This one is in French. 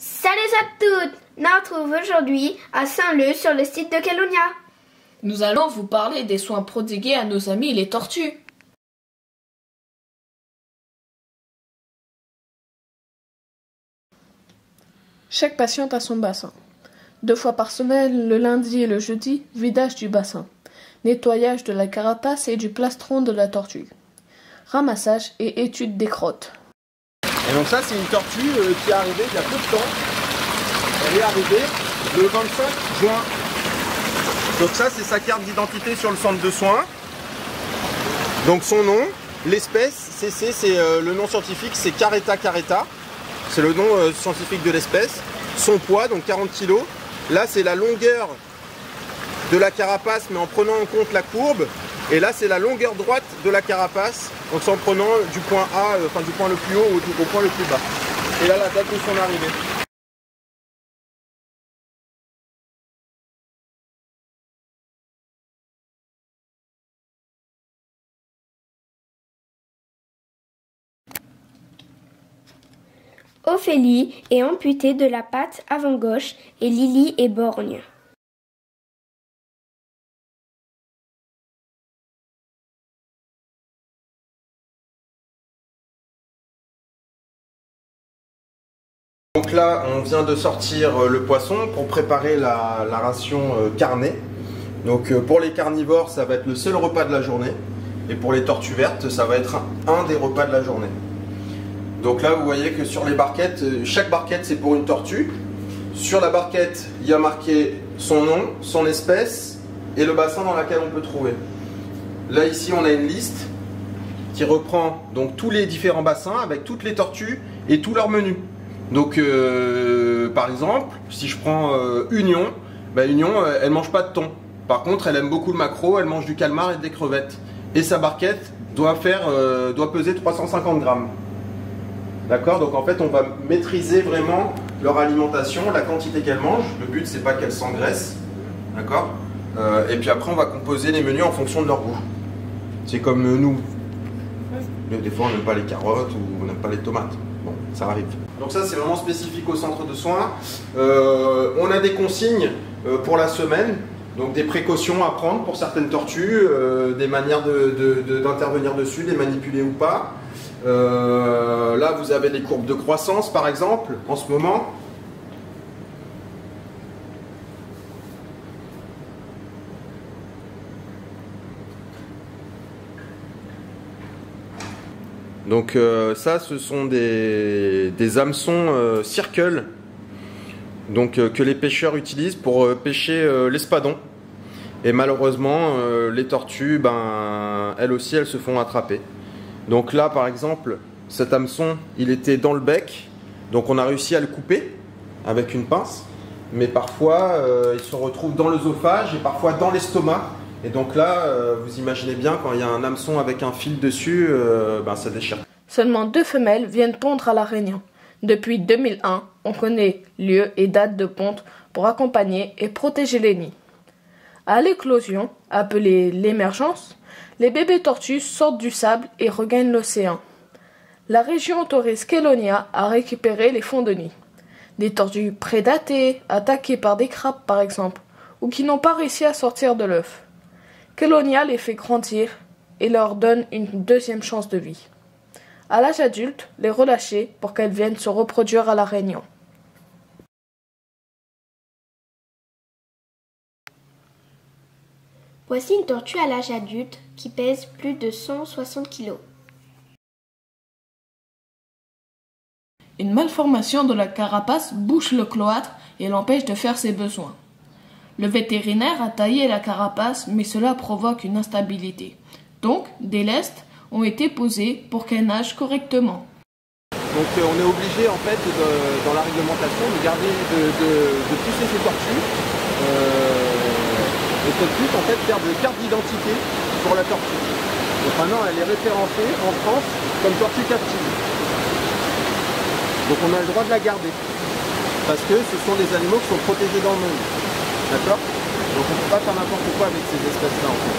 Salut à toutes! On se retrouve aujourd'hui à Saint-Leu sur le site de Kelonia. Nous allons vous parler des soins prodigués à nos amis les tortues. Chaque patiente a son bassin. 2 fois par semaine, le lundi et le jeudi, vidage du bassin, nettoyage de la carapace et du plastron de la tortue, ramassage et étude des crottes. Et donc ça, c'est une tortue qui est arrivée il y a peu de temps. Elle est arrivée le 25 juin. Donc ça, c'est sa carte d'identité sur le centre de soins. Donc son nom, l'espèce, c'est le nom scientifique, c'est Caretta caretta. C'est le nom scientifique de l'espèce. Son poids, donc 40 kg. Là, c'est la longueur de la carapace, mais en prenant en compte la courbe. Et là, c'est la longueur droite de la carapace, donc c'est en prenant du point A, enfin du point le plus haut au point le plus bas. Et là, la date de son arrivée. Ophélie est amputée de la patte avant gauche et Lily est borgne. Donc là, on vient de sortir le poisson pour préparer la ration carnée. Donc pour les carnivores, ça va être le seul repas de la journée. Et pour les tortues vertes, ça va être un des repas de la journée. Donc là, vous voyez que sur les barquettes, chaque barquette c'est pour une tortue. Sur la barquette, il y a marqué son nom, son espèce et le bassin dans lequel on peut trouver. Là ici, on a une liste qui reprend donc tous les différents bassins avec toutes les tortues et tous leurs menus. Donc par exemple, si je prends Union, Union elle mange pas de thon. Par contre, elle aime beaucoup le maquereau, elle mange du calmar et des crevettes. Et sa barquette doit peser 350 grammes. D'accord? Donc en fait, on va maîtriser vraiment leur alimentation, la quantité qu'elles mangent. Le but, c'est pas qu'elles s'engraissent. D'accord? Et puis après, on va composer les menus en fonction de leur goût. C'est comme nous. Des fois, on n'aime pas les carottes ou on n'aime pas les tomates. Bon, ça arrive. Donc ça, c'est vraiment spécifique au centre de soins. On a des consignes pour la semaine. Donc des précautions à prendre pour certaines tortues, des manières d'intervenir dessus, les manipuler ou pas. Là, vous avez des courbes de croissance, par exemple, en ce moment. Donc ça, ce sont des hameçons circle, donc que les pêcheurs utilisent pour pêcher l'espadon. Et malheureusement, les tortues, elles aussi, elles se font attraper. Donc là, par exemple, cet hameçon, il était dans le bec, donc on a réussi à le couper avec une pince. Mais parfois, il se retrouve dans l'œsophage et parfois dans l'estomac. Et donc là, vous imaginez bien, quand il y a un hameçon avec un fil dessus, ça déchire. Seulement 2 femelles viennent pondre à La Réunion. Depuis 2001, on connaît lieu et date de ponte pour accompagner et protéger les nids. À l'éclosion, appelée l'émergence, les bébés tortues sortent du sable et regagnent l'océan. La région autorise Kelonia à récupérer les fonds de nid. Des tortues prédatées, attaquées par des crabes par exemple, ou qui n'ont pas réussi à sortir de l'œuf. Kelonia les fait grandir et leur donne une deuxième chance de vie. À l'âge adulte, les relâcher pour qu'elles viennent se reproduire à La Réunion. Voici une tortue à l'âge adulte qui pèse plus de 160 kg. Une malformation de la carapace bouche le cloître et l'empêche de faire ses besoins. Le vétérinaire a taillé la carapace, mais cela provoque une instabilité. Donc, des lestes ont été posés pour qu'elle nage correctement. Donc on est obligé en fait dans la réglementation de garder de pousser ces tortues et de plus en fait faire de carte d'identité sur la tortue. Donc maintenant elle est référencée en France comme tortue captive. Donc on a le droit de la garder parce que ce sont des animaux qui sont protégés dans le monde. D'accord? Donc on ne peut pas faire n'importe quoi avec ces espèces là en fait.